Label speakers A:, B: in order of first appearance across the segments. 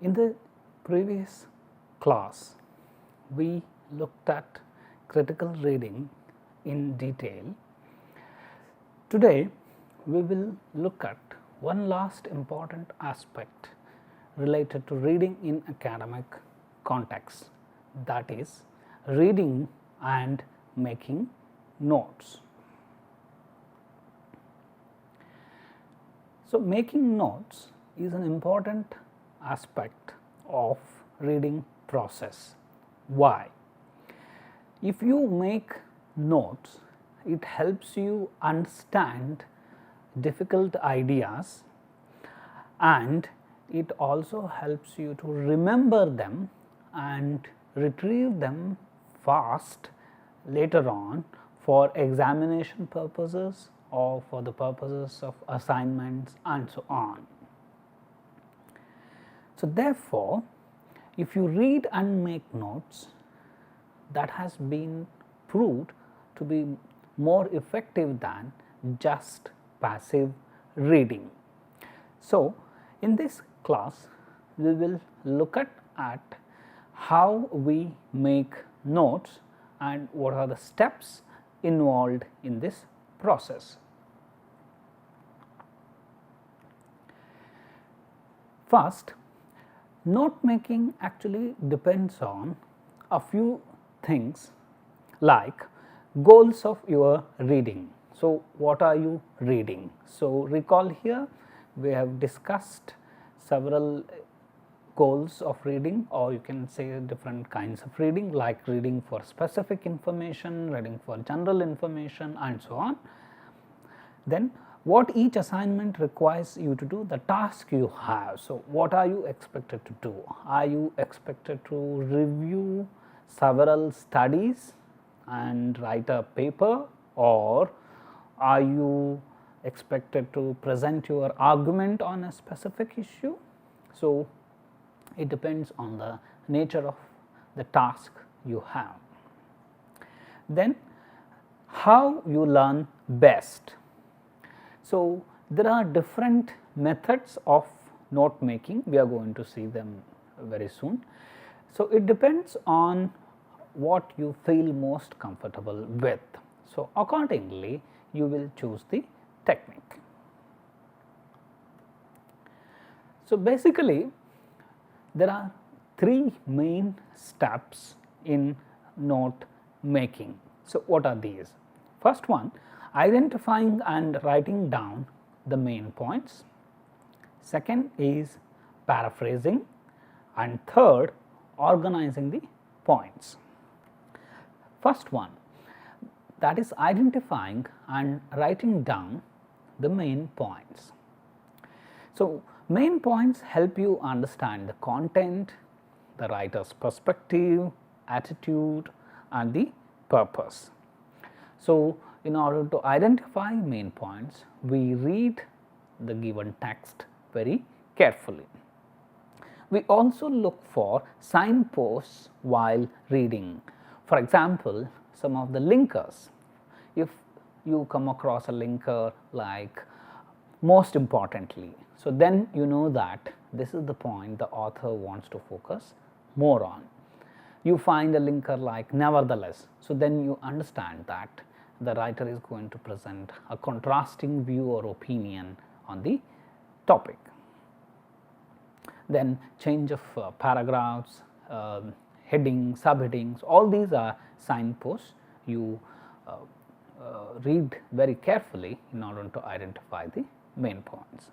A: In the previous class, we looked at critical reading in detail. Today, we will look at one last important aspect related to reading in academic context, that is reading and making notes. So, making notes is an important aspect of reading process. Why? If you make notes, it helps you understand difficult ideas, and it also helps you to remember them and retrieve them fast later on for examination purposes or for the purposes of assignments and so on. So, therefore, if you read and make notes, that has been proved to be more effective than just passive reading. So, in this class, we will look at how we make notes and what are the steps involved in this process. First, note making actually depends on a few things like goals of your reading. So, what are you reading? So, recall here we have discussed several goals of reading, or you can say different kinds of reading, like reading for specific information, reading for general information and so on. Then what each assignment requires you to do, the task you have. So, what are you expected to do? Are you expected to review several studies and write a paper, or are you expected to present your argument on a specific issue? So, it depends on the nature of the task you have. Then how you learn best. So, there are different methods of note making, we are going to see them very soon. So, it depends on what you feel most comfortable with. So, accordingly you will choose the technique. So, basically there are three main steps in note making. So, what are these? First one, identifying and writing down the main points. Second is paraphrasing, and third, organizing the points. First one, that is identifying and writing down the main points. So, main points help you understand the content, the writer's perspective, attitude and the purpose. So, in order to identify main points, we read the given text very carefully. We also look for signposts while reading. For example, some of the linkers. If you come across a linker like most importantly, so then you know that this is the point the author wants to focus more on. You find a linker like nevertheless, so then you understand that the writer is going to present a contrasting view or opinion on the topic. Then change of paragraphs, headings, subheadings, all these are signposts you read very carefully in order to identify the main points.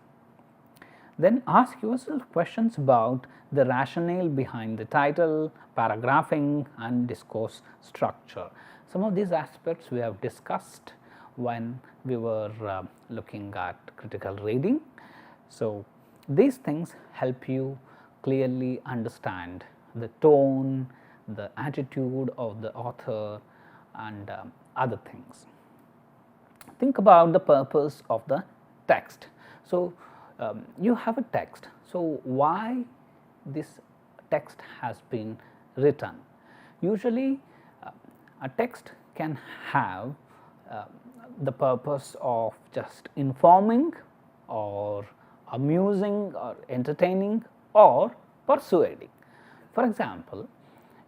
A: Then ask yourself questions about the rationale behind the title, paragraphing and discourse structure. Some of these aspects we have discussed when we were looking at critical reading. So, these things help you clearly understand the tone, the attitude of the author and other things. Think about the purpose of the text. So, you have a text. So, why this text has been written? Usually a text can have the purpose of just informing or amusing or entertaining or persuading. For example,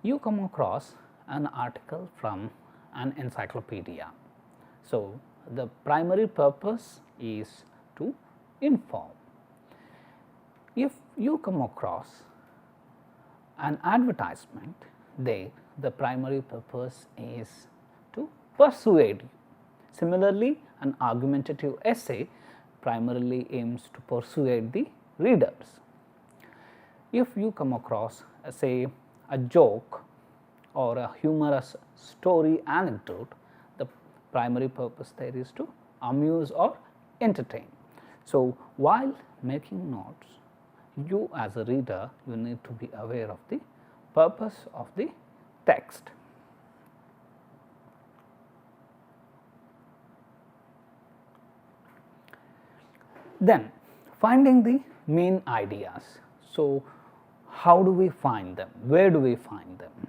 A: you come across an article from an encyclopedia. So, the primary purpose is to inform. If you come across an advertisement, there the primary purpose is to persuade you. Similarly, an argumentative essay primarily aims to persuade the readers. If you come across say a joke or a humorous story anecdote, the primary purpose there is to amuse or entertain. So, while making notes, you as a reader, you need to be aware of the purpose of the text. Then finding the main ideas. So, how do we find them? Where do we find them?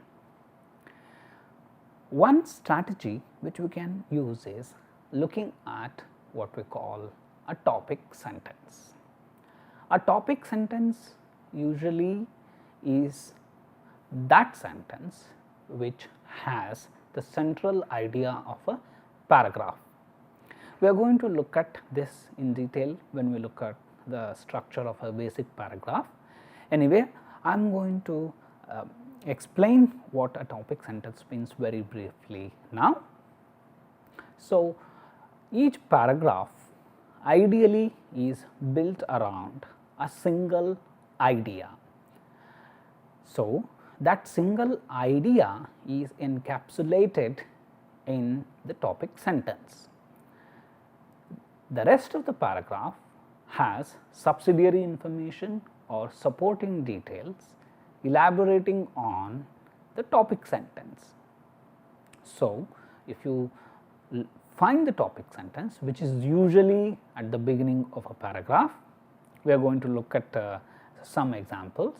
A: One strategy which we can use is looking at what we call a topic sentence. A topic sentence usually is that sentence which has the central idea of a paragraph. We are going to look at this in detail when we look at the structure of a basic paragraph. Anyway, I am going to explain what a topic sentence means very briefly now. So, each paragraph ideally is built around a single idea. So, that single idea is encapsulated in the topic sentence. The rest of the paragraph has subsidiary information or supporting details elaborating on the topic sentence. So, if you find the topic sentence, which is usually at the beginning of a paragraph, we are going to look at some examples.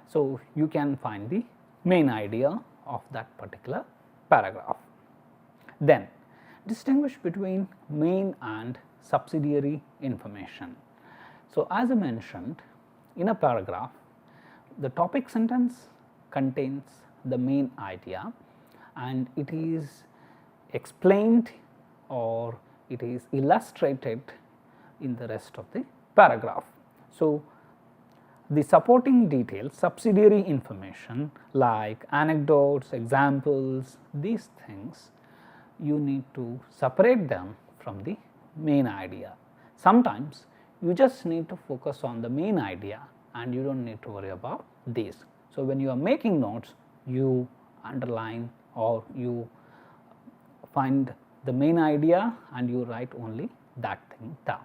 A: So, you can find the main idea of that particular paragraph. Then distinguish between main and subsidiary information. So, as I mentioned, in a paragraph, the topic sentence contains the main idea and it is explained or it is illustrated in the rest of the paragraph. So, the supporting details, subsidiary information like anecdotes, examples, these things, you need to separate them from the main idea. Sometimes you just need to focus on the main idea and you do not need to worry about these. So, when you are making notes, you underline or you find the main idea and you write only that thing down.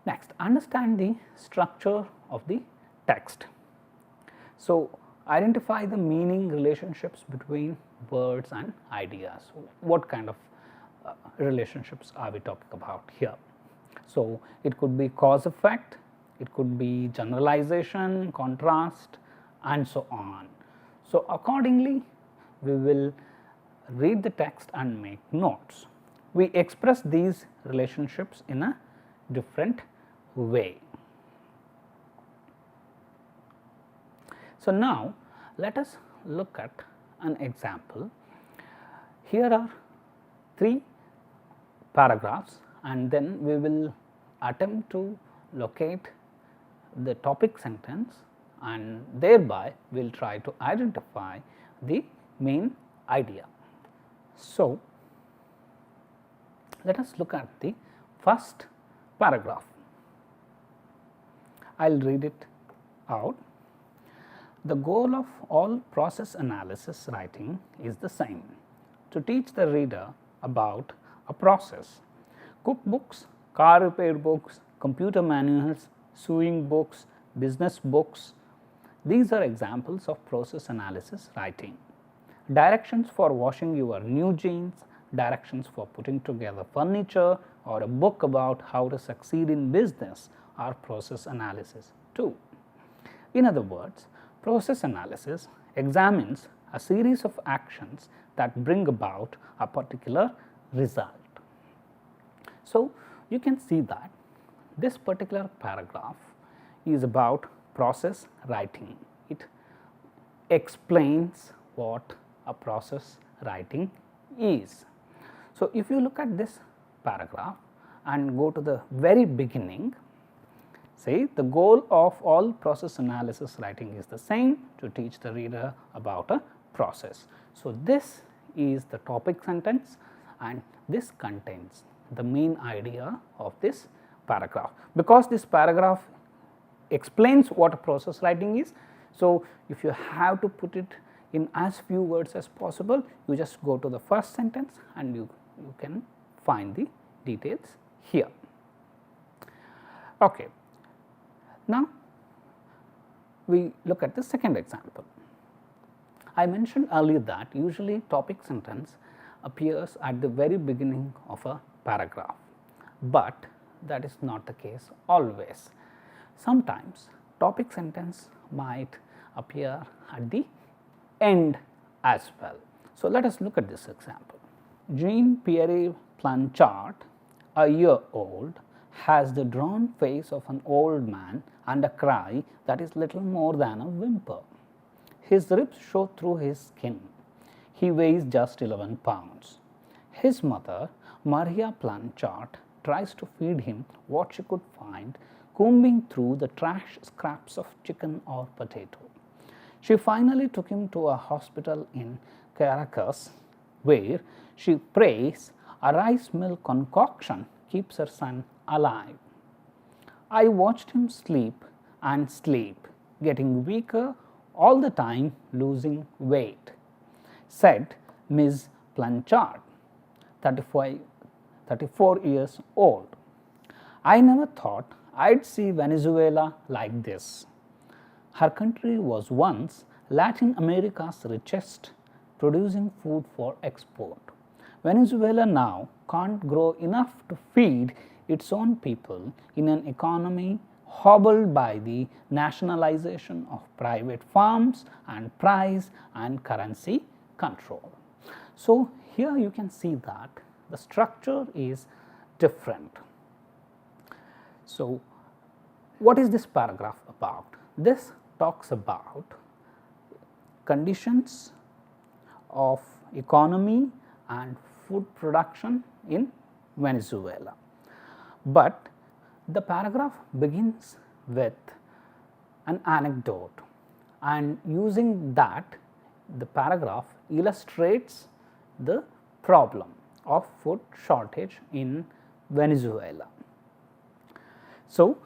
A: Next, understand the structure of the text. So, identify the meaning relationships between words and ideas. What kind of relationships are we talking about here? So, it could be cause effect, it could be generalization, contrast and so on. So, accordingly we will read the text and make notes. We express these relationships in a different way. So, now let us look at an example. Here are 3 paragraphs and then we will attempt to locate the topic sentence and thereby we will try to identify the main idea. So, let us look at the first paragraph. I will read it out. The goal of all process analysis writing is the same, to teach the reader about a process. Cookbooks, car repair books, computer manuals, sewing books, business books, these are examples of process analysis writing. Directions for washing your new jeans, directions for putting together furniture or a book about how to succeed in business are process analysis too. In other words, process analysis examines a series of actions that bring about a particular result. So, you can see that this particular paragraph is about process writing. It explains what a process writing is. So, if you look at this paragraph and go to the very beginning, say the goal of all process analysis writing is the same, to teach the reader about a process. So, this is the topic sentence and this contains the main idea of this paragraph. Because this paragraph explains what a process writing is, so if you have to put it in as few words as possible, you just go to the first sentence and you can find the details here. Okay. Now, we look at the second example. I mentioned earlier that usually topic sentence appears at the very beginning of a paragraph, but that is not the case always. Sometimes topic sentence might appear at the end as well. So, let us look at this example. Jean-Pierre Blanchard, a year old, has the drawn face of an old man and a cry that is little more than a whimper. His ribs show through his skin. He weighs just 11 pounds. His mother, Maria Blanchard, tries to feed him what she could find, combing through the trash scraps of chicken or potato. She finally took him to a hospital in Caracas, where she prays a rice milk concoction keeps her son alive. I watched him sleep and sleep, getting weaker all the time, losing weight, said Miss Blanchard, 34 years old. I never thought I'd see Venezuela like this. Her country was once Latin America's richest, producing food for export. Venezuela now can't grow enough to feed its own people in an economy hobbled by the nationalization of private farms and price and currency control. So, here you can see that the structure is different. So, what is this paragraph about? This talks about conditions of economy and food production in Venezuela, but the paragraph begins with an anecdote, and using that the paragraph illustrates the problem of food shortage in Venezuela. So,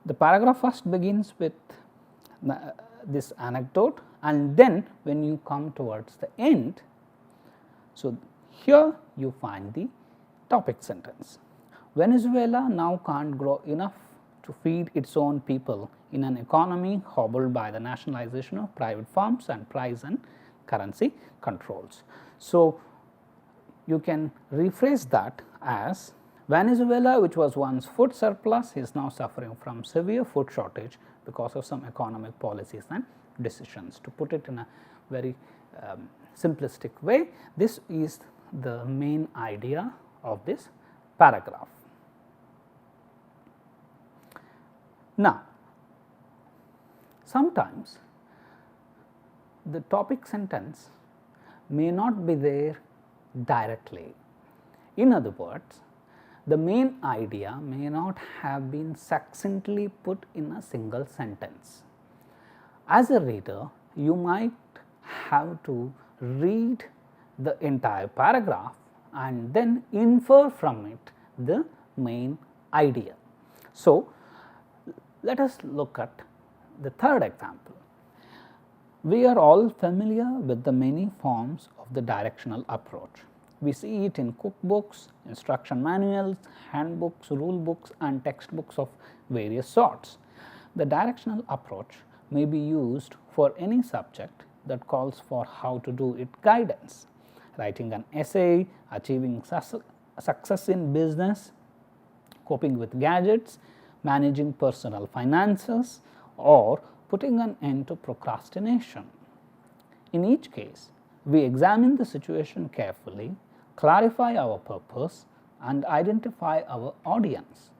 A: the paragraph first begins with this anecdote, and then when you come towards the end, so here you find the topic sentence. Venezuela now can't grow enough to feed its own people in an economy hobbled by the nationalization of private farms and price and currency controls. So, you can rephrase that as Venezuela, which was once food surplus, is now suffering from severe food shortage because of some economic policies and decisions. To put it in a very simplistic way, this is the main idea of this paragraph. Now, sometimes the topic sentence may not be there directly. In other words, the main idea may not have been succinctly put in a single sentence. As a reader, you might have to read the entire paragraph and then infer from it the main idea. So, let us look at the third example. We are all familiar with the many forms of the directional approach. We see it in cookbooks, instruction manuals, handbooks, rule books and textbooks of various sorts. The directional approach may be used for any subject that calls for how to do it guidance, writing an essay, achieving success in business, coping with gadgets, managing personal finances, or putting an end to procrastination. In each case, we examine the situation carefully, clarify our purpose, and identify our audience.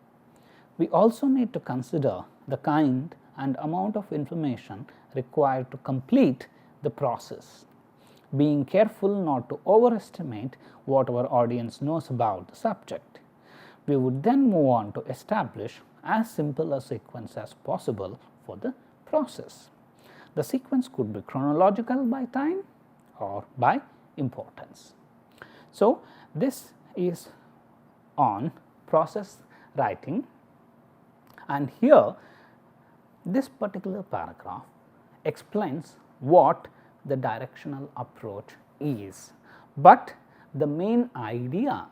A: We also need to consider the kind and amount of information required to complete the process, being careful not to overestimate what our audience knows about the subject. We would then move on to establish as simple a sequence as possible for the process. The sequence could be chronological by time or by importance. So, this is on process writing, and here this particular paragraph explains what the directional approach is, but the main idea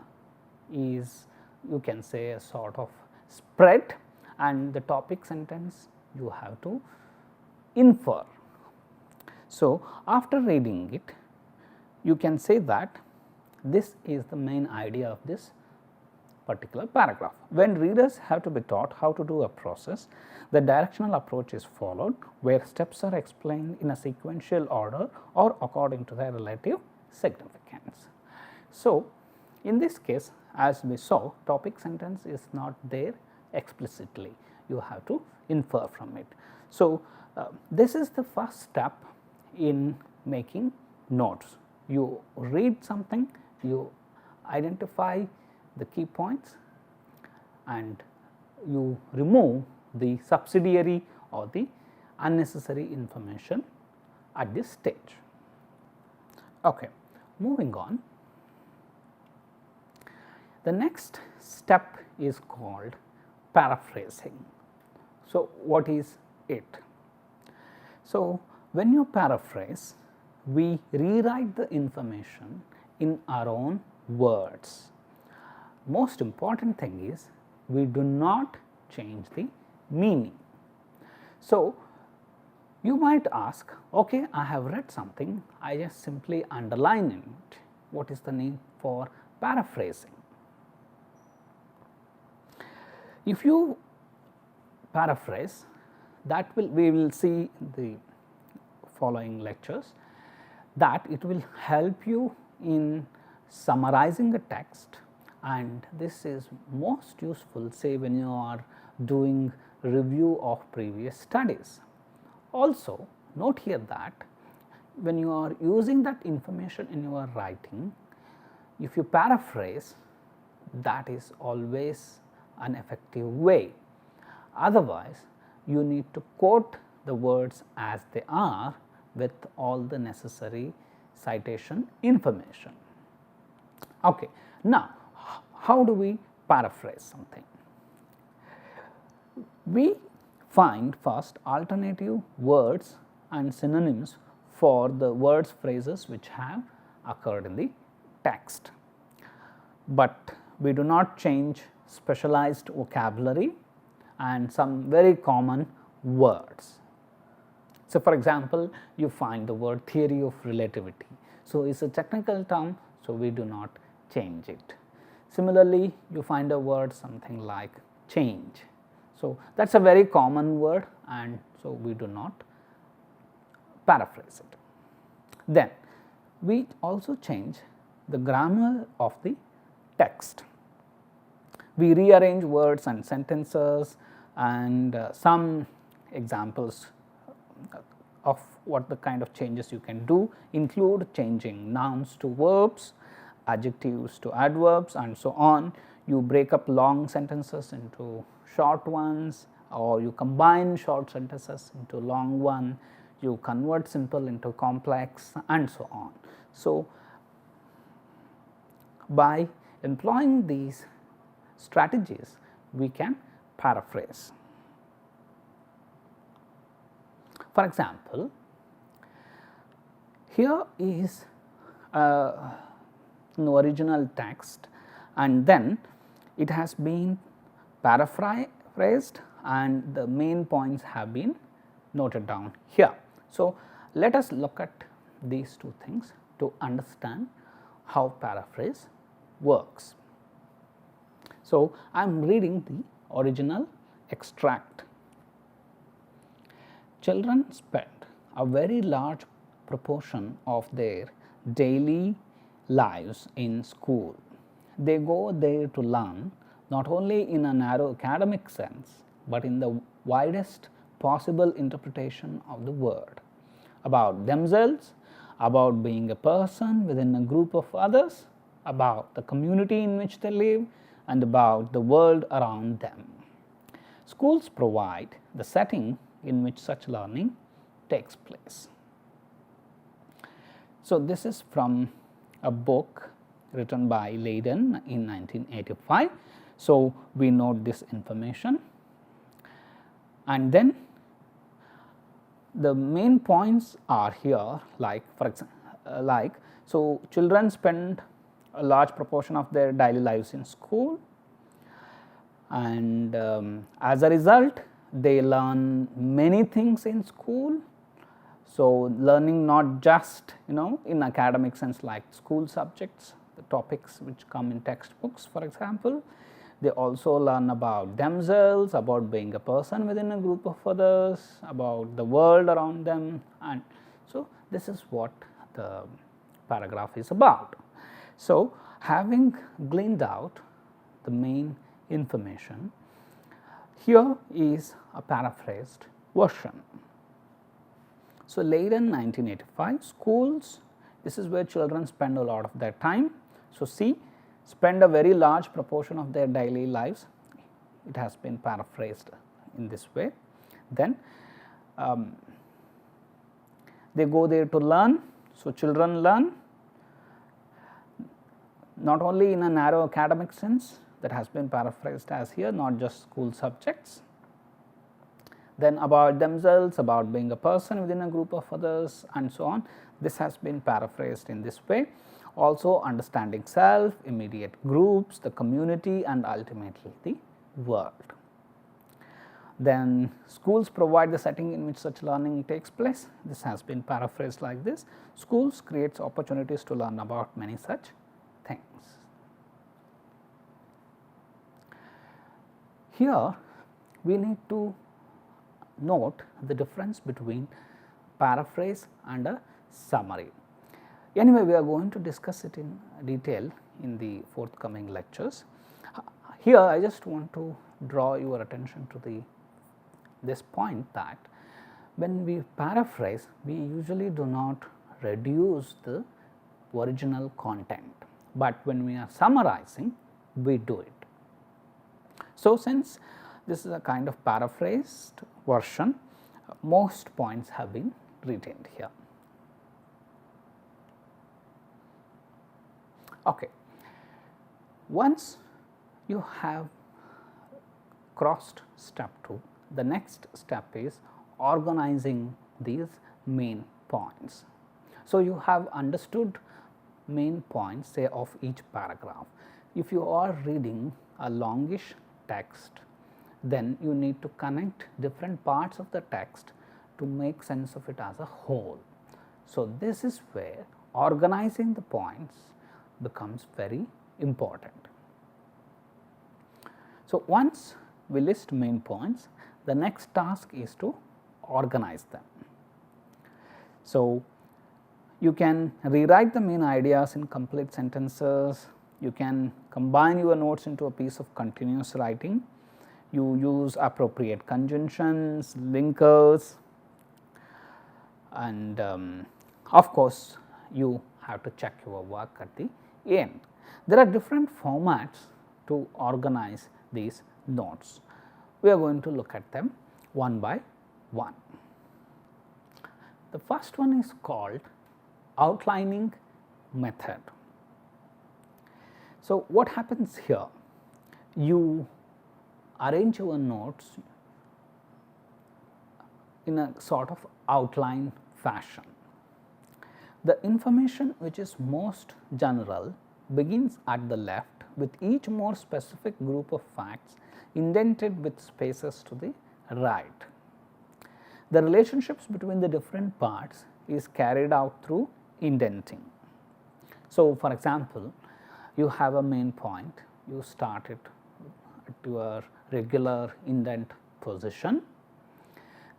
A: is, you can say, a sort of spread, and the topic sentence you have to infer. So, after reading it, you can say that this is the main idea of this particular paragraph. When readers have to be taught how to do a process, the directional approach is followed, where steps are explained in a sequential order or according to their relative significance. So, in this case, as we saw, topic sentence is not there explicitly, you have to infer from it. So, this is the first step in making notes. You read something, you identify the key points, and you remove the subsidiary or the unnecessary information at this stage. Okay. Moving on, the next step is called paraphrasing. So, what is it? So, when you paraphrase, we rewrite the information in our own words. Most important thing is, we do not change the meaning. So, you might ask, okay, I have read something, I just simply underline it. What is the need for paraphrasing? If you paraphrase, that we will see the following lectures, that it will help you in summarizing a text, and this is most useful, say, when you are doing review of previous studies. Also, note here that when you are using that information in your writing, if you paraphrase, that is always an effective way. Otherwise, you need to quote the words as they are with all the necessary citation information. Okay. Now, how do we paraphrase something? We find first alternative words and synonyms for the words, phrases which have occurred in the text, but we do not change specialized vocabulary and some very common words. So, for example, you find the word theory of relativity. So, it is a technical term, so we do not change it. Similarly, you find a word something like change. So, that is a very common word, and so we do not paraphrase it. Then, we also change the grammar of the text. We rearrange words and sentences, and some examples of what the kind of changes you can do include changing nouns to verbs, adjectives to adverbs, and so on. You break up long sentences into short ones, or you combine short sentences into long one, you convert simple into complex, and so on. So, by employing these strategies, we can paraphrase. For example, here is an original text, and then it has been paraphrased, and the main points have been noted down here. So, let us look at these two things to understand how paraphrase works. So, I am reading the original extract. Children spend a very large proportion of their daily lives in school. They go there to learn not only in a narrow academic sense, but in the widest possible interpretation of the word, about themselves, about being a person within a group of others, about the community in which they live, and about the world around them. Schools provide the setting in which such learning takes place. So, this is from a book written by Leiden in 1985. So, we note this information, and then the main points are here, like for example, so children spend a large proportion of their daily lives in school, and as a result they learn many things in school. So, learning not just in academic sense like school subjects, the topics which come in textbooks for example, they also learn about themselves, about being a person within a group of others, about the world around them, and so this is what the paragraph is about. So, having gleaned out the main information, here is a paraphrased version. So, Leiden 1985, schools, this is where children spend a lot of their time. So, see, spend a very large proportion of their daily lives, it has been paraphrased in this way. Then they go there to learn. So, children learn not only in a narrow academic sense, that has been paraphrased as here, not just school subjects. Then about themselves, about being a person within a group of others, and so on. This has been paraphrased in this way. Also understanding self, immediate groups, the community, and ultimately the world. Then schools provide the setting in which such learning takes place. This has been paraphrased like this: schools creates opportunities to learn about many such things. Here we need to note the difference between paraphrase and a summary. Anyway, we are going to discuss it in detail in the forthcoming lectures. Here I just want to draw your attention to this point that when we paraphrase, we usually do not reduce the original content, but when we are summarizing, we do it. So, since this is a kind of paraphrased version, most points have been retained here. Okay. Once you have crossed step 2, the next step is organizing these main points. So, you have understood main points say of each paragraph. If you are reading a longish text, then you need to connect different parts of the text to make sense of it as a whole. So, this is where organizing the points becomes very important. So, once we list main points, the next task is to organize them. So, you can rewrite the main ideas in complete sentences, you can combine your notes into a piece of continuous writing, you use appropriate conjunctions, linkers, and of course, you have to check your work at the end. There are different formats to organize these notes. We are going to look at them one by one. The first one is called outlining method. So, what happens here? You arrange your notes in a sort of outline fashion. The information which is most general begins at the left with each more specific group of facts indented with spaces to the right. The relationships between the different parts is carried out through indenting. So, for example, you have a main point, you start it at your regular indent position.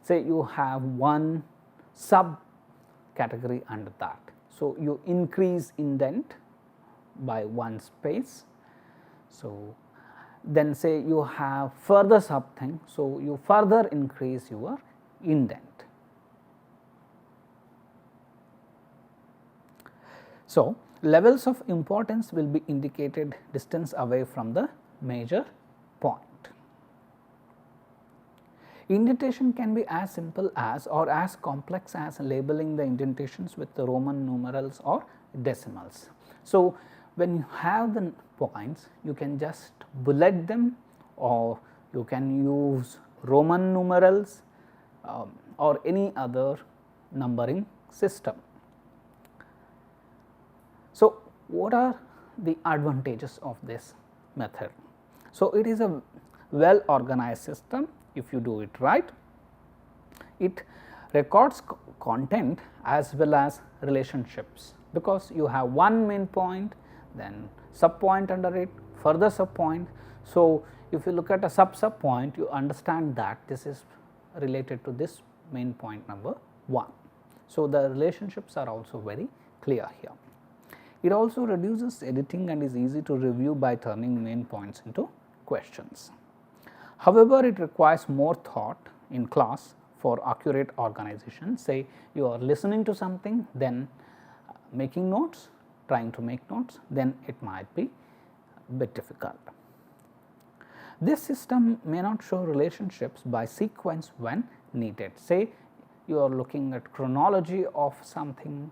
A: Say you have one sub category under that. So, you increase indent by one space. So, then say you have further something, so you further increase your indent. So, levels of importance will be indicated distance away from the major point. Indentation can be as simple as or as complex as labeling the indentations with the Roman numerals or decimals. So, when you have the points, you can just bullet them, or you can use Roman numerals or any other numbering system. So, what are the advantages of this method? So, it is a well organized system if you do it right. It records content as well as relationships, because you have one main point, then sub point under it, further sub point. So, if you look at a sub point, you understand that this is related to this main point number 1. So, the relationships are also very clear here. It also reduces editing and is easy to review by turning main points into questions. However, it requires more thought in class for accurate organization. Say you are listening to something, then making notes, trying to make notes, then it might be a bit difficult. This system may not show relationships by sequence when needed. Say you are looking at chronology of something,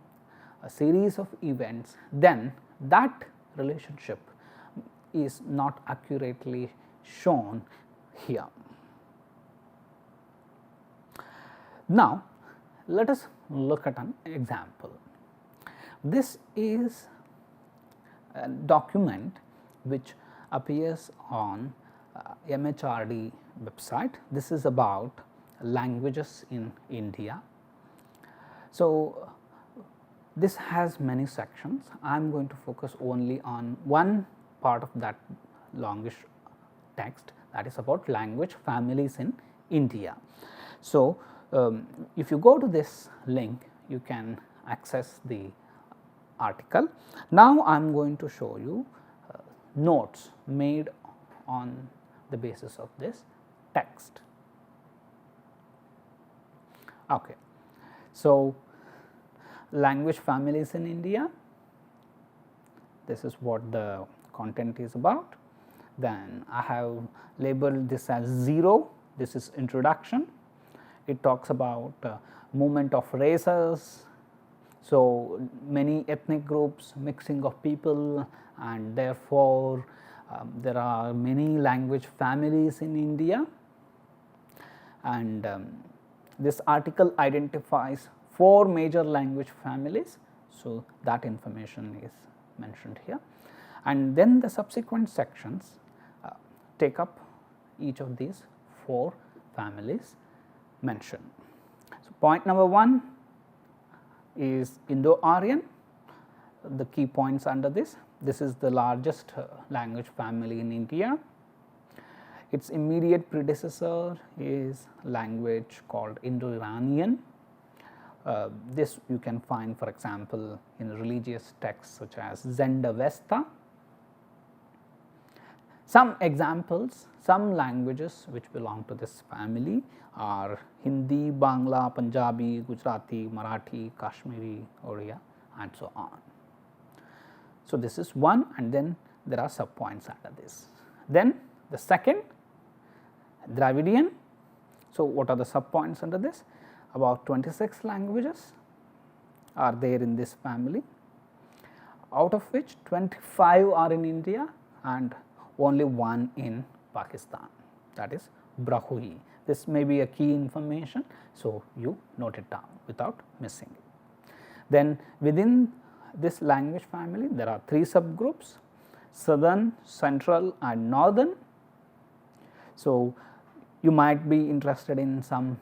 A: a series of events, then that relationship is not accurately shown here. Now, let us look at an example. This is a document which appears on MHRD website. This is about languages in India. So, this has many sections. I am going to focus only on one part of that longish text, that is about language families in India. So, if you go to this link, you can access the article. Now, I am going to show you notes made on the basis of this text. Okay. So, language families in India, this is what the content is about. Then I have labeled this as 0, this is introduction. It talks about movement of races, so many ethnic groups, mixing of people, and therefore, there are many language families in India, and this article identifies 4 major language families. So, that information is mentioned here, and then the subsequent sections take up each of these 4 families mentioned. So, point number 1 is Indo-Aryan. The key points under this is the largest language family in India. Its immediate predecessor is language called Indo-Iranian. This you can find, for example, in religious texts such as Zend-Avesta. Some examples, some languages which belong to this family are Hindi, Bangla, Punjabi, Gujarati, Marathi, Kashmiri, Oriya, and so on. So, this is one, and then there are sub points under this. Then the second, Dravidian. So, what are the sub points under this? About 26 languages are there in this family, out of which 25 are in India and only 1 in Pakistan, that is Brahui. This may be a key information, so you note it down without missing it. Then within this language family, there are 3 subgroups: Southern, Central, and Northern. So, you might be interested in some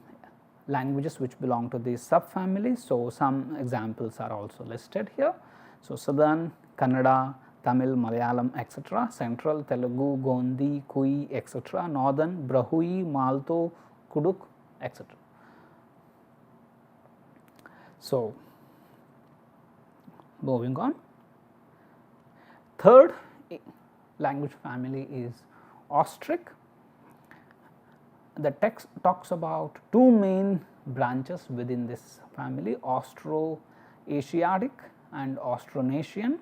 A: languages which belong to these subfamilies. So, some examples are also listed here. So, Southern, Kannada, Tamil, Malayalam, etc. Central, Telugu, Gondi, Kui, etc. Northern, Brahui, Malto, Kuduk, etc. So, moving on. Third language family is Austric. The text talks about two main branches within this family, Austro-Asiatic and Austronesian.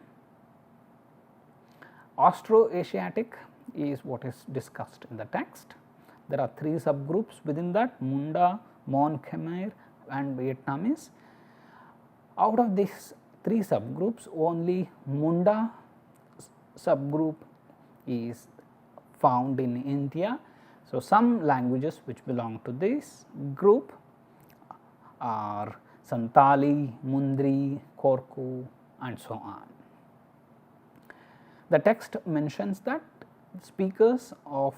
A: Austro-Asiatic is what is discussed in the text. There are three subgroups within that: Munda, Mon Khmer and Vietnamese. Out of these three subgroups, only Munda subgroup is found in India. So, some languages which belong to this group are Santali, Mundri, Korku and so on. The text mentions that speakers of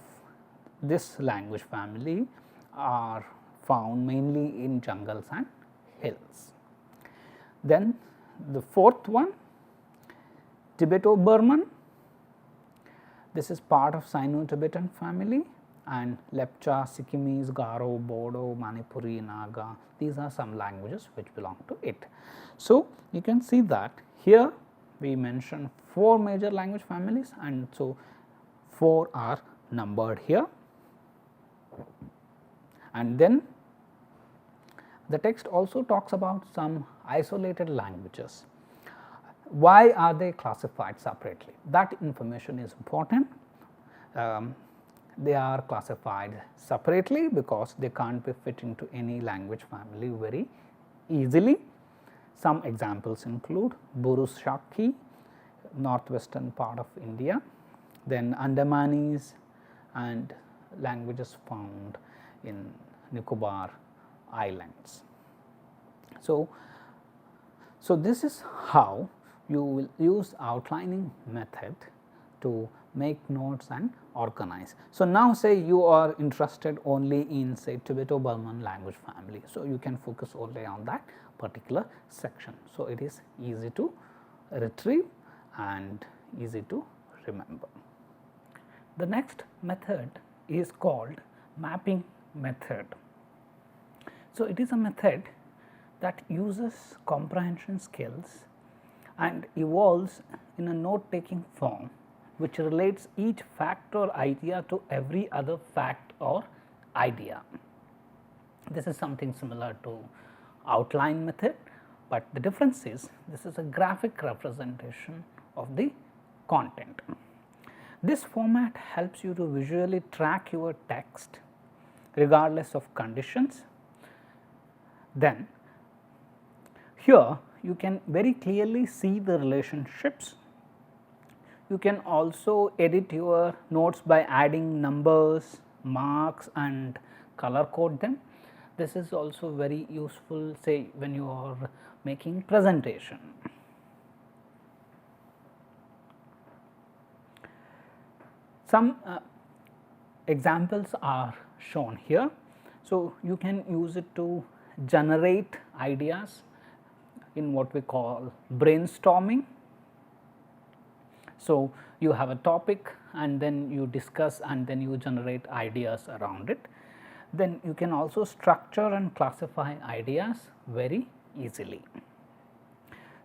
A: this language family are found mainly in jungles and hills. Then the fourth one, Tibeto-Burman. This is part of Sino-Tibetan family, and Lepcha, Sikkimese, Garo, Bodo, Manipuri, Naga, these are some languages which belong to it. So, you can see that here we mention 4 major language families, and so 4 are numbered here. And then the text also talks about some isolated languages. Why are they classified separately? That information is important. They are classified separately because they can't be fit into any language family very easily. Some examples include Burushaski, northwestern part of India, then Andamanese and languages found in Nicobar Islands. So, this is how you will use outlining method to make notes and organize. So, now say you are interested only in say Tibeto-Burman language family. So, you can focus only on that particular section. So, it is easy to retrieve and easy to remember. The next method is called mapping method. So, it is a method that uses comprehension skills and evolves in a note taking form, which relates each fact or idea to every other fact or idea. This is something similar to outline method, but the difference is this is a graphic representation of the content. This format helps you to visually track your text regardless of conditions. Then here you can very clearly see the relationships. You can also edit your notes by adding numbers, marks and color code them. This is also very useful say when you are making presentation. Some examples are shown here. So, you can use it to generate ideas in what we call brainstorming. So, you have a topic and then you discuss and then you generate ideas around it. Then you can also structure and classify ideas very easily.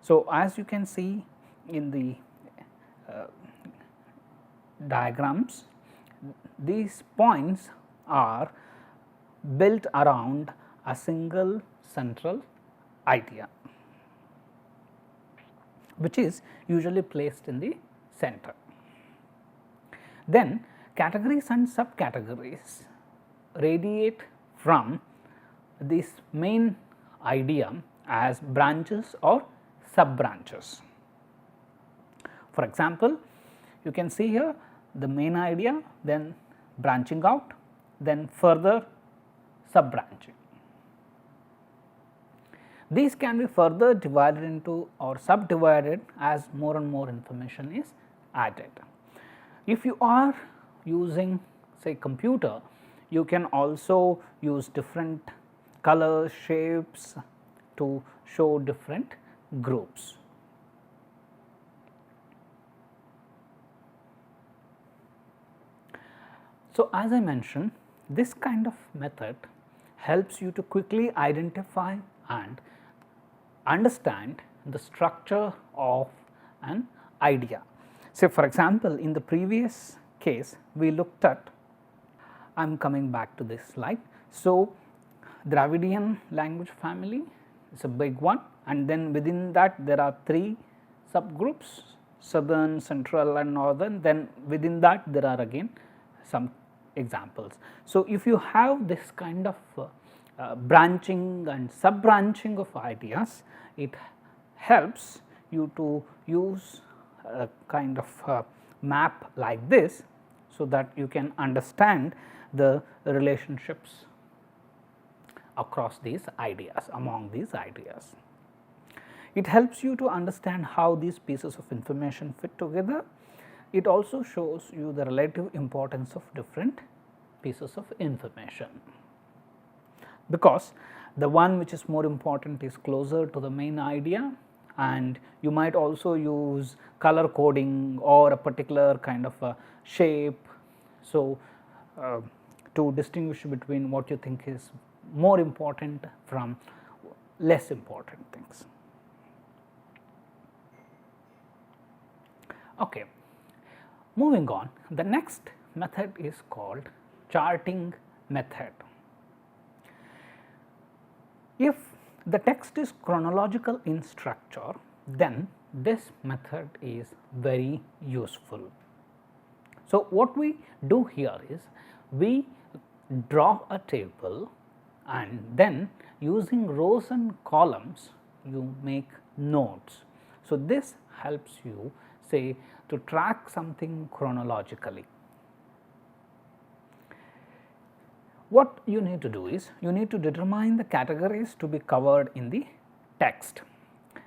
A: So, as you can see in the diagrams, these points are built around a single central idea, which is usually placed in the center. Then categories and subcategories radiate from this main idea as branches or sub branches. For example, you can see here the main idea, then branching out, then further sub branching. These can be further divided into or subdivided as more and more information is added. If you are using say computer, you can also use different colors, shapes to show different groups. So, as I mentioned, this kind of method helps you to quickly identify and understand the structure of an idea. Say for example, in the previous case we looked at, I am coming back to this slide. So, Dravidian language family is a big one, and then within that there are 3 subgroups, southern, central and northern. Then within that there are again some examples. So, if you have this kind of branching and sub branching of ideas, it helps you to use a kind of map like this, so that you can understand the relationships across these ideas, among these ideas. It helps you to understand how these pieces of information fit together. It also shows you the relative importance of different pieces of information, because the one which is more important is closer to the main idea, and you might also use color coding or a particular kind of a shape. So, to distinguish between what you think is more important from less important things. Okay. Moving on, the next method is called charting method. If the text is chronological in structure, then this method is very useful. So, what we do here is we draw a table, and then using rows and columns you make notes. So, this helps you say to track something chronologically. What you need to do is you need to determine the categories to be covered in the text.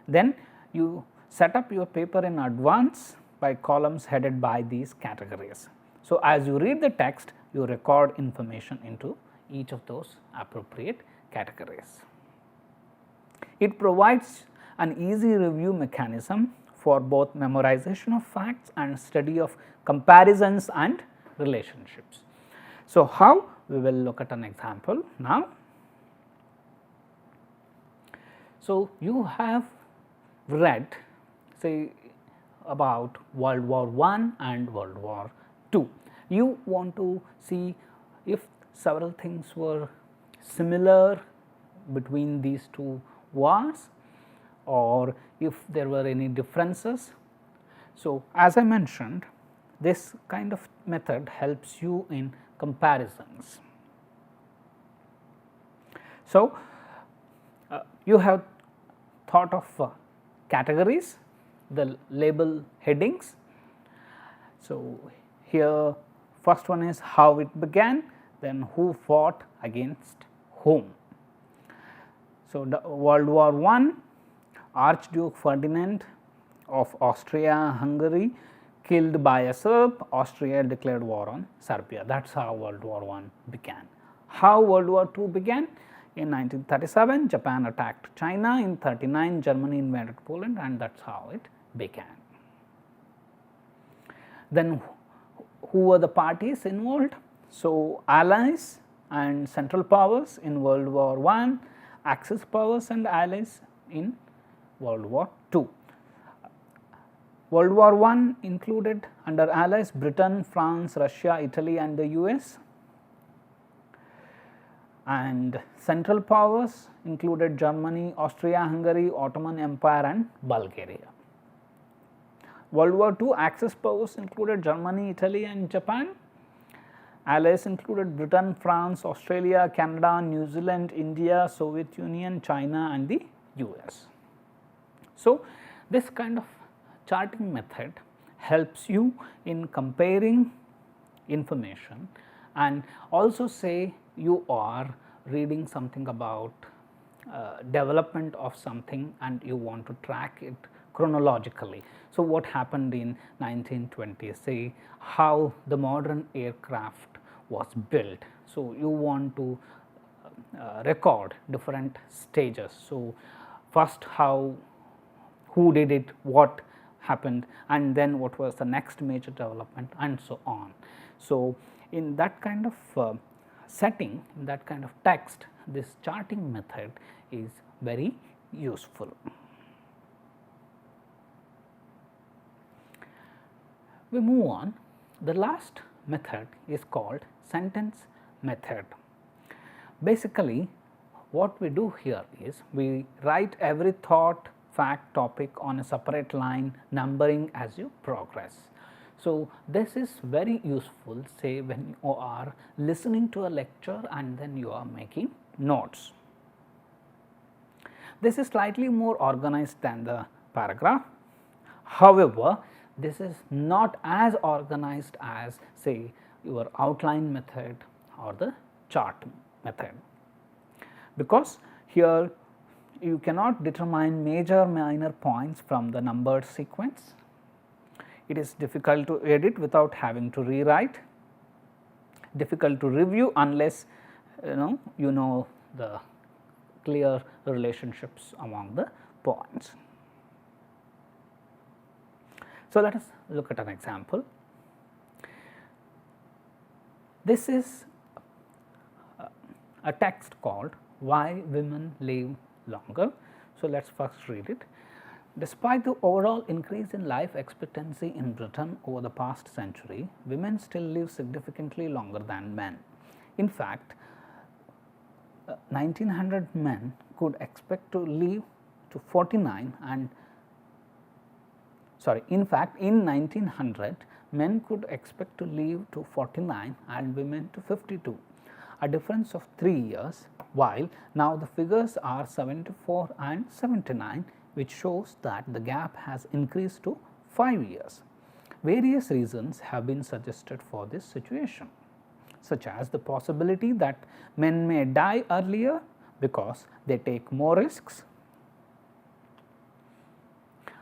A: Then you set up your paper in advance by columns headed by these categories. So, as you read the text, you record information into each of those appropriate categories. It provides an easy review mechanism for both memorization of facts and study of comparisons and relationships. So, how? We will look at an example now. So, you have read say about World War I and World War II. You want to see if several things were similar between these 2 wars, or if there were any differences. So, as I mentioned, this kind of method helps you in comparisons. So, you have thought of categories, the label headings. So, here first one is how it began, then who fought against whom. So, the World War I, Archduke Ferdinand of Austria-Hungary killed by a Serb, Austria declared war on Serbia. That is how World War I began. How World War II began? In 1937, Japan attacked China. In 1939, Germany invaded Poland, and that is how it began. Then who were the parties involved? So, Allies and Central Powers in World War I, Axis powers and Allies in World War II. World War I included under Allies Britain, France, Russia, Italy and the US, and Central Powers included Germany, Austria-Hungary, Ottoman Empire and Bulgaria. World War II Axis powers included Germany, Italy and Japan. Allies included Britain, France, Australia, Canada, New Zealand, India, Soviet Union, China and the US. So, this kind of charting method helps you in comparing information, and also say you are reading something about development of something and you want to track it chronologically. So, what happened in 1920, say how the modern aircraft was built. So, you want to record different stages. So, first who did it, what happened, and then what was the next major development and so on. So, in that kind of setting, in that kind of text, this charting method is very useful. We move on. The last method is called sentence method. Basically, what we do here is we write every thought, fact, topic on a separate line, numbering as you progress. So, this is very useful, say when you are listening to a lecture and then you are making notes. This is slightly more organized than the paragraph. However, this is not as organized as say your outline method or the chart method, because here you cannot determine major minor points from the numbered sequence. It is difficult to edit without having to rewrite, difficult to review unless you know the clear relationships among the points. So, let us look at an example. This is a text called Why Women Live Longer. So, let us first read it. Despite the overall increase in life expectancy in Britain over the past century, women still live significantly longer than men. In fact, 1900 men could expect to live to 49 and in 1900 men could expect to live to 49 and women to 52, a difference of 3 years, while now the figures are 74 and 79, which shows that the gap has increased to 5 years. Various reasons have been suggested for this situation, such as the possibility that men may die earlier because they take more risks.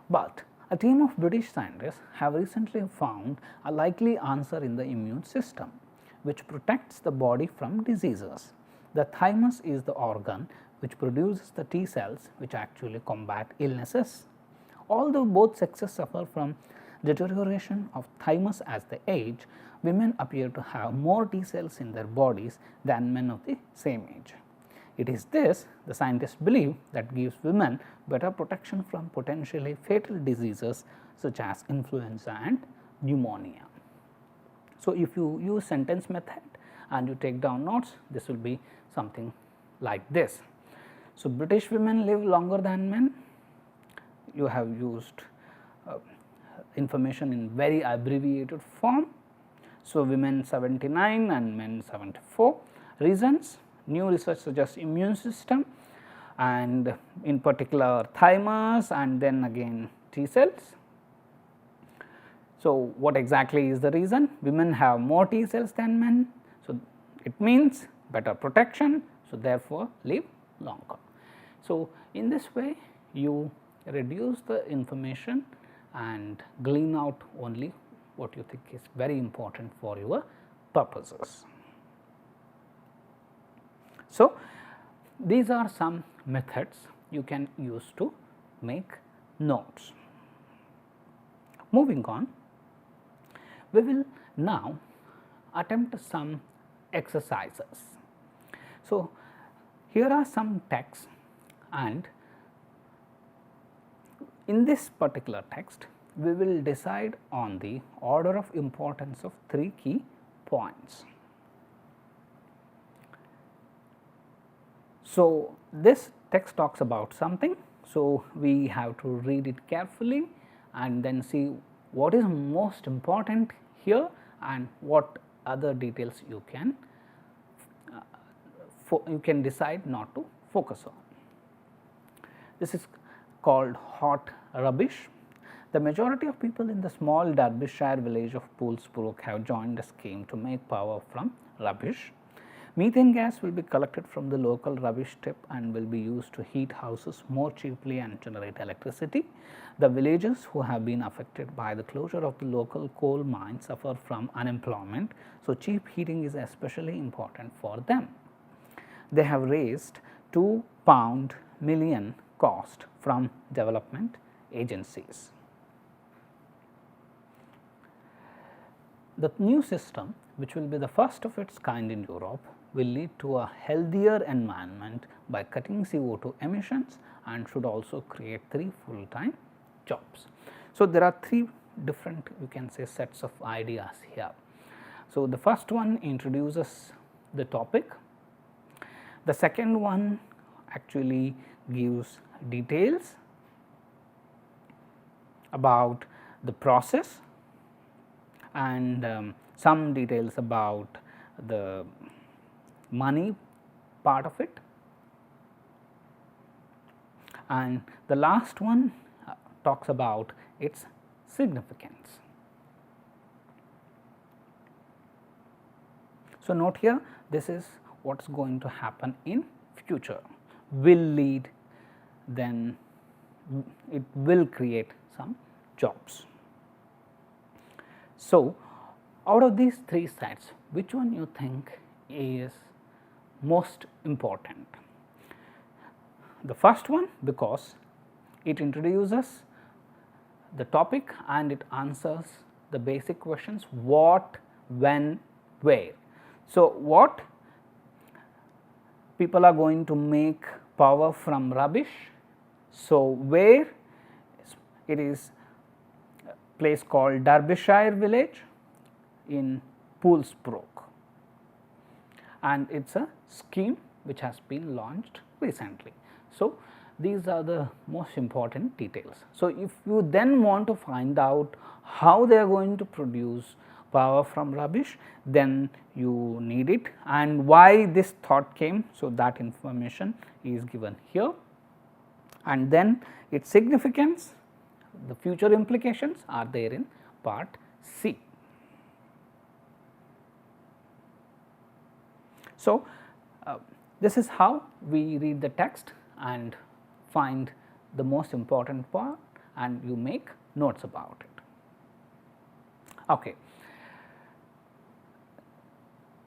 A: But a team of British scientists have recently found a likely answer in the immune system, which protects the body from diseases. The thymus is the organ which produces the T cells which actually combat illnesses. Although both sexes suffer from deterioration of thymus as they age, women appear to have more T cells in their bodies than men of the same age. It is this, the scientists believe, that gives women better protection from potentially fatal diseases such as influenza and pneumonia. So, if you use sentence method and you take down notes, this will be something like this. So, British women live longer than men. You have used information in very abbreviated form. So, women 79 and men 74. Reasons: new research suggests immune system and in particular thymus and then again T cells. So, what exactly is the reason? Women have more T cells than men. So, it means better protection. So, therefore, live longer. So, in this way you reduce the information and glean out only what you think is very important for your purposes. So, these are some methods you can use to make notes. Moving on, we will now attempt some exercises. So, here are some texts, and in this particular text we will decide on the order of importance of 3 key points. So, this text talks about something. So, we have to read it carefully and then see what is most important here and what other details you can decide not to focus on. This is called hot rubbish. The majority of people in the small Derbyshire village of Poolsbrook have joined a scheme to make power from rubbish. Methane gas will be collected from the local rubbish tip and will be used to heat houses more cheaply and generate electricity. The villagers who have been affected by the closure of the local coal mines suffer from unemployment, so cheap heating is especially important for them. They have raised £2 million cost from development agencies. The new system, which will be the first of its kind in Europe, will lead to a healthier environment by cutting CO2 emissions and should also create 3 full-time jobs. So, there are 3 different, you can say, sets of ideas here. So, the first one introduces the topic, the second one actually gives details about the process and some details about the money part of it, and the last one talks about its significance. So, note here, this is what is going to happen in future, will lead, then it will create some jobs. So, out of these three sets, which one you think is most important? The first one, because it introduces the topic and it answers the basic questions what, when, where. So, what, people are going to make power from rubbish. So, where, it is a place called Derbyshire village in Poulsbrook, and it is a scheme which has been launched recently. So, these are the most important details. So, if you then want to find out how they are going to produce power from rubbish, then you need it, and why this thought came. So, that information is given here, and then its significance, the future implications are there in part C. So, this is how we read the text and find the most important part, and you make notes about it. Okay.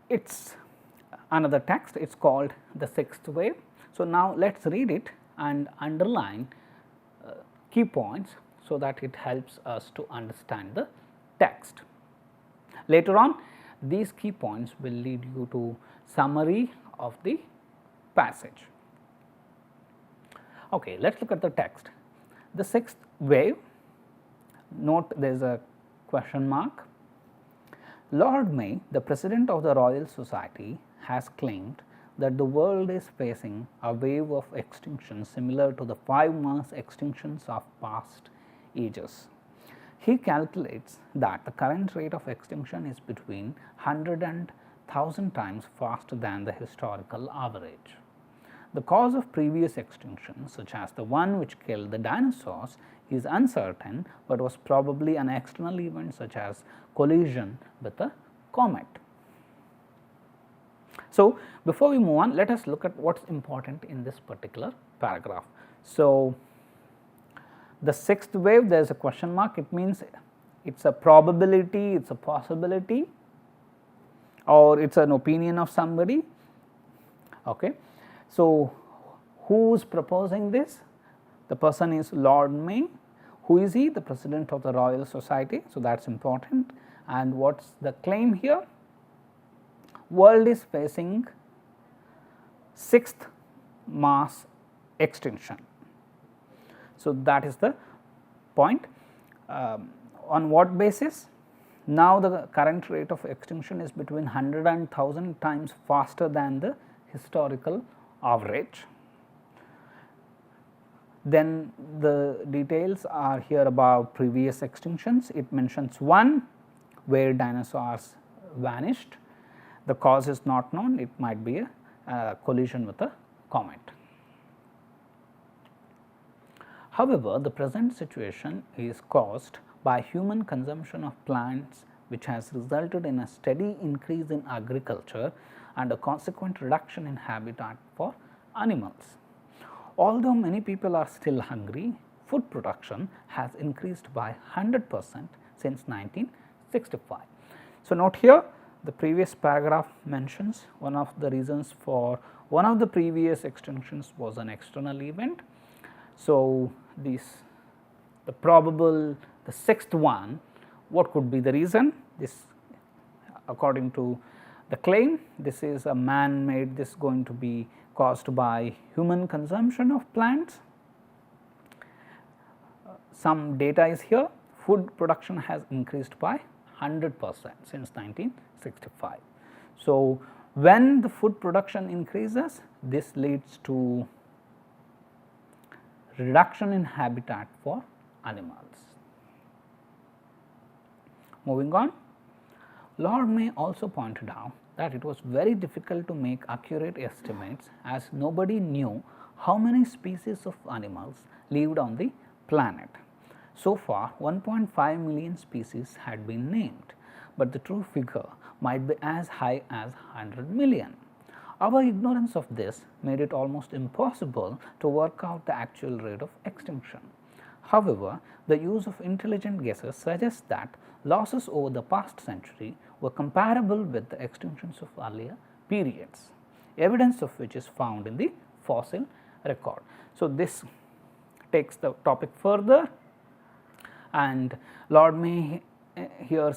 A: It is another text, it is called the sixth wave. So, now let us read it and underline key points, so that it helps us to understand the text. Later on, these key points will lead you to summary of the passage. Okay, let us look at the text. The sixth wave, note there is a question mark. Lord May, the President of the Royal Society, has claimed that the world is facing a wave of extinction similar to the 5 mass extinctions of past ages. He calculates that the current rate of extinction is between 100 and 1000 times faster than the historical average. The cause of previous extinctions, such as the one which killed the dinosaurs, is uncertain, but was probably an external event such as collision with a comet. So, before we move on, let us look at what is important in this particular paragraph. So, the sixth wave, there is a question mark, it means it is a probability, it is a possibility, or it is an opinion of somebody. Okay. So, who is proposing this? The person is Lord May. Who is he? The President of the Royal Society. So, that is important. And what is the claim here? World is facing sixth mass extinction. So, that is the point. On what basis? Now, the current rate of extinction is between 100 and 1000 times faster than the historical average. Then the details are here about previous extinctions. It mentions one where dinosaurs vanished. The cause is not known, it might be a collision with a comet. However, the present situation is caused by human consumption of plants, which has resulted in a steady increase in agriculture and a consequent reduction in habitat for animals. Although many people are still hungry, food production has increased by 100% since 1965. So, note here, the previous paragraph mentions one of the reasons for one of the previous extinctions was an external event. So, the probable, the sixth one, what could be the reason? This, according to the claim, this is a man made, this is going to be caused by human consumption of plants. Some data is here, food production has increased by 100% since 1965. So, when the food production increases, this leads to reduction in habitat for animals. Moving on, Lord May also pointed out that it was very difficult to make accurate estimates as nobody knew how many species of animals lived on the planet. So far 1.5 million species had been named, but the true figure might be as high as 100 million. Our ignorance of this made it almost impossible to work out the actual rate of extinction. However, the use of intelligent guesses suggests that losses over the past century were comparable with the extinctions of earlier periods, evidence of which is found in the fossil record. So, this takes the topic further, and Lord May here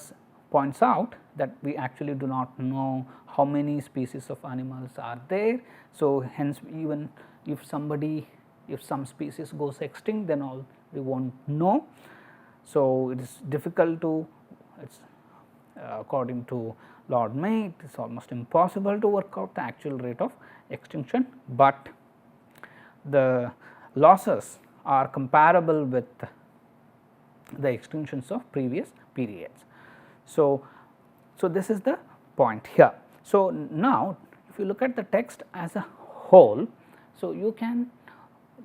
A: points out that we actually do not know how many species of animals are there. So, hence even if some species goes extinct, then all we will not know. So, it is difficult to according to Lord May, it is almost impossible to work out the actual rate of extinction, but the losses are comparable with the extinctions of previous periods. So, this is the point here. So, now if you look at the text as a whole, so you can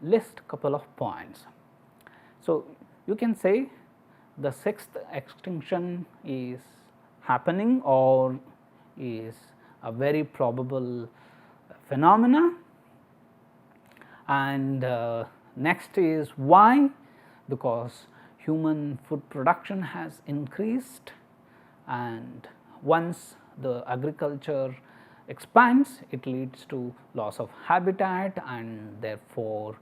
A: list couple of points. So, you can say the sixth extinction is happening or is a very probable phenomena, and next is why, because human food production has increased, and once the agriculture expands, it leads to loss of habitat and therefore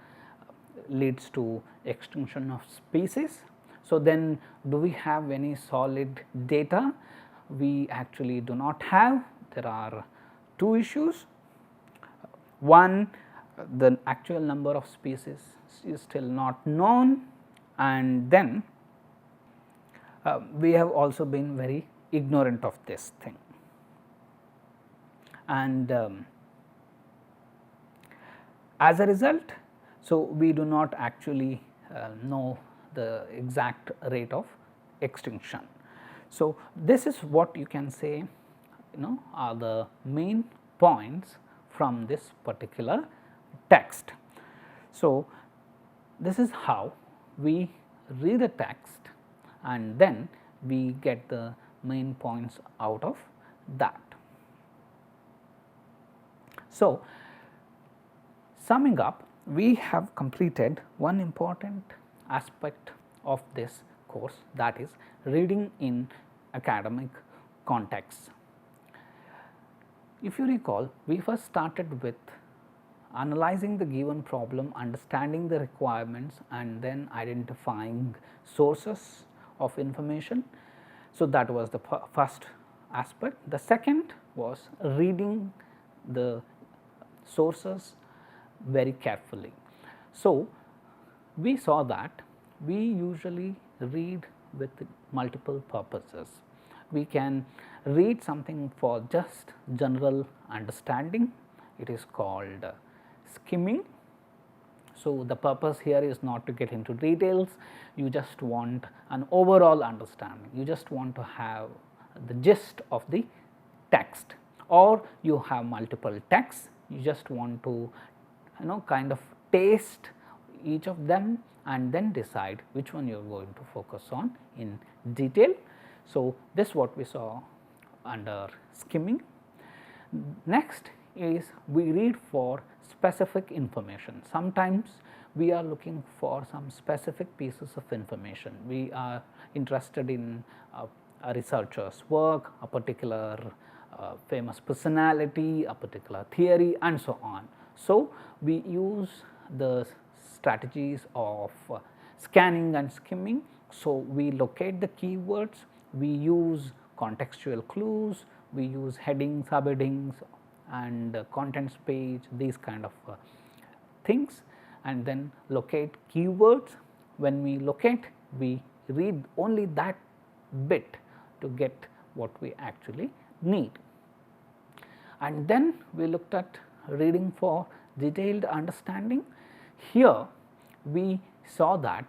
A: leads to extinction of species. So, then do we have any solid data? We actually do not have. There are two issues. One, the actual number of species is still not known, and then we have also been very ignorant of this thing. And as a result, so we do not actually know the exact rate of extinction. So, this is what you can say are the main points from this particular text. So, this is how we read a text and then we get the main points out of that. So, summing up, we have completed one important aspect of this course, that is reading in academic contexts. If you recall, we first started with analyzing the given problem, understanding the requirements, and then identifying sources of information. So, that was the first aspect. The second was reading the sources very carefully. So, we saw that we usually read with multiple purposes. We can read something for just general understanding, it is called skimming. So, the purpose here is not to get into details, you just want an overall understanding, you just want to have the gist of the text, or you have multiple texts, you just want to kind of taste each of them and then decide which one you are going to focus on in detail. So, this is what we saw under skimming. Next is we read for specific information. Sometimes we are looking for some specific pieces of information. We are interested in a researcher's work, a particular famous personality, a particular theory, and so on. So, we use the strategies of scanning and skimming. So, we locate the keywords, we use contextual clues, we use headings, subheadings, and contents page, these kind of things, and then locate keywords. When we locate, we read only that bit to get what we actually need. And then we looked at reading for detailed understanding. Here we saw that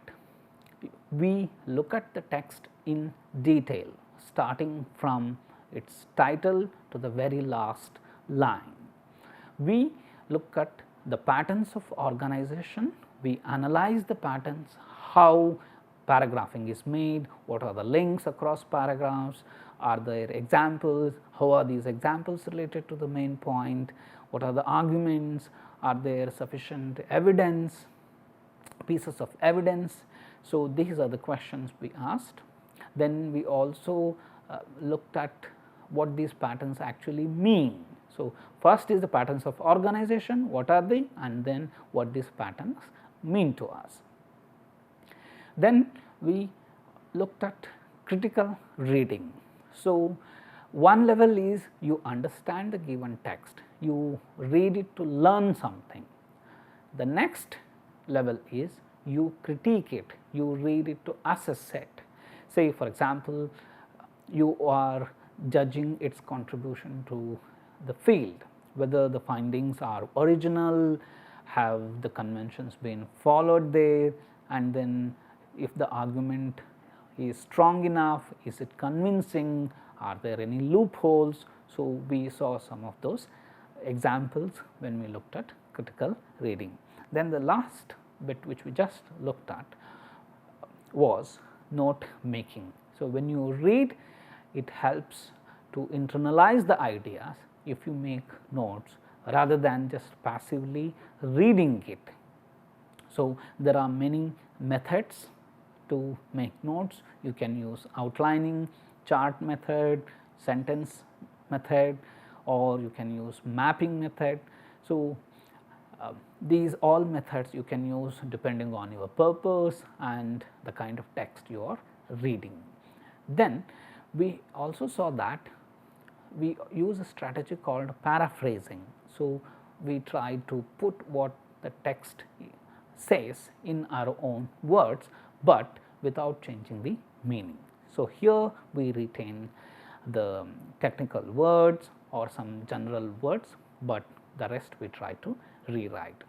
A: we look at the text in detail, starting from its title to the very last line. We look at the patterns of organization, we analyze the patterns, how paragraphing is made, what are the links across paragraphs, are there examples, how are these examples related to the main point, what are the arguments, are there sufficient evidence, pieces of evidence. So, these are the questions we asked. Then we also looked at what these patterns actually mean. So, first is the patterns of organization, what are they, and then what these patterns mean to us. Then we looked at critical reading. So, one level is you understand the given text, you read it to learn something. The next level is you critique it, you read it to assess it. Say for example, you are judging its contribution to the field, whether the findings are original, have the conventions been followed there, and then if the argument is strong enough, is it convincing, are there any loopholes. So, we saw some of those examples when we looked at critical reading. Then the last bit which we just looked at was note making. So, when you read, it helps to internalize the ideas if you make notes rather than just passively reading it. So, there are many methods to make notes. You can use outlining, chart method, sentence method, or you can use mapping method. So, these all methods you can use depending on your purpose and the kind of text you are reading. Then we also saw that we use a strategy called paraphrasing. So, we try to put what the text says in our own words, but without changing the meaning. So, here we retain the technical words or some general words, but the rest we try to rewrite.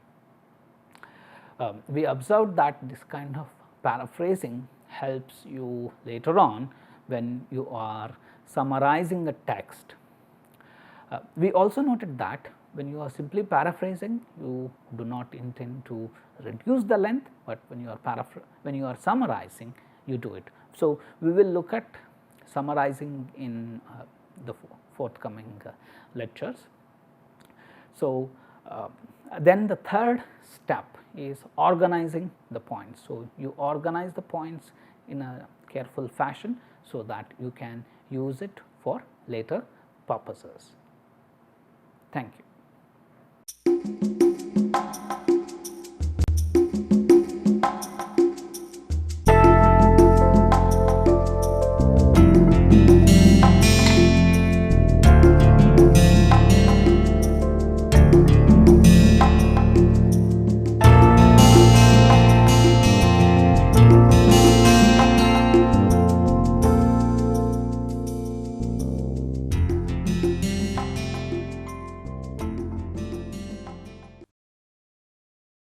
A: We observed that this kind of paraphrasing helps you later on when you are summarizing a text. We also noted that when you are simply paraphrasing, you do not intend to reduce the length, but when you are summarizing, you do it. So, we will look at summarizing in the forthcoming lectures. So, then the third step is organizing the points. So, you organize the points in a careful fashion, so that you can use it for later purposes. Thank you.